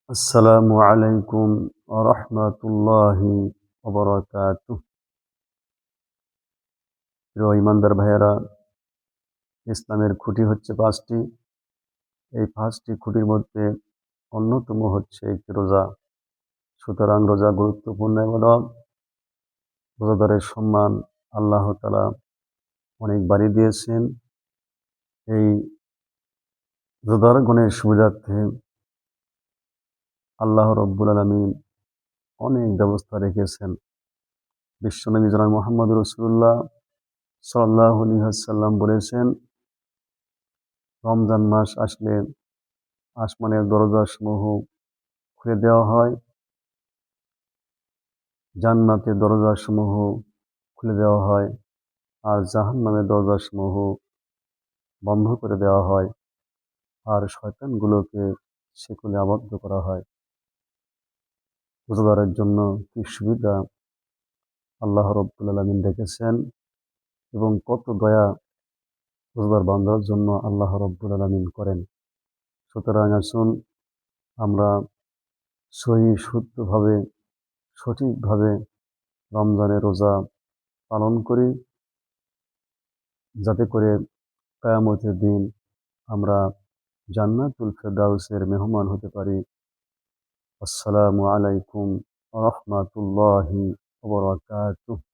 আসসালামু আলাইকুম ওয়া রাহমাতুল্লাহি ওয়া বারাকাতুহু। প্রিয় ইমানদার ভাইয়েরা, ইসলামের খুঁটি হচ্ছে ৫টি। এই ৫টি খুঁটির মধ্যে অন্যতম হচ্ছে একটি রোজা। সুতরাং রোজা গুরুত্বপূর্ণ ইবাদত। রোজাদারের সম্মান আল্লাহ তাআলা অনেক বাড়িয়ে দিয়েছেন। এই রোজাদারগণের সুবিধার্থে আল্লাহ রাব্বুল আলামিন অনেক ব্যবস্থা রেখেছেন। বিশ্বনবী জনাব মুহাম্মদ রাসূলুল্লাহ সাল্লাল্লাহু আলাইহি ওয়াসাল্লাম বলেছেন, রমজান মাস আসলে আসমানের দরজাসমূহ খুলে দেওয়া হয়, জান্নাতের দরজাসমূহ খুলে দেওয়া হয়, আর জাহান্নামের দরজাসমূহ বন্ধ করে দেওয়া হয়, আর শয়তানগুলোকে শিকলে আবদ্ধ করা হয়। রোজাদারের জন্য কি সুবিধা আল্লাহ রাব্বুল আলামিন রেখেছেন এবং কত দয়া রোজাদার বান্দার জন্য আল্লাহ রাব্বুল আলামিন করেন। সুতরাং আসুন আমরা শুদ্ধভাবে সঠিকভাবে রমজানের রোজা পালন করি, যাতে করে কিয়ামতের দিন আমরা জান্নাতুল ফেরদাউসের মেহমান হতে পারি। আসসালামু আলাইকুম ওয়া রাহমাতুল্লাহি ওয়া বারাকাতুহু।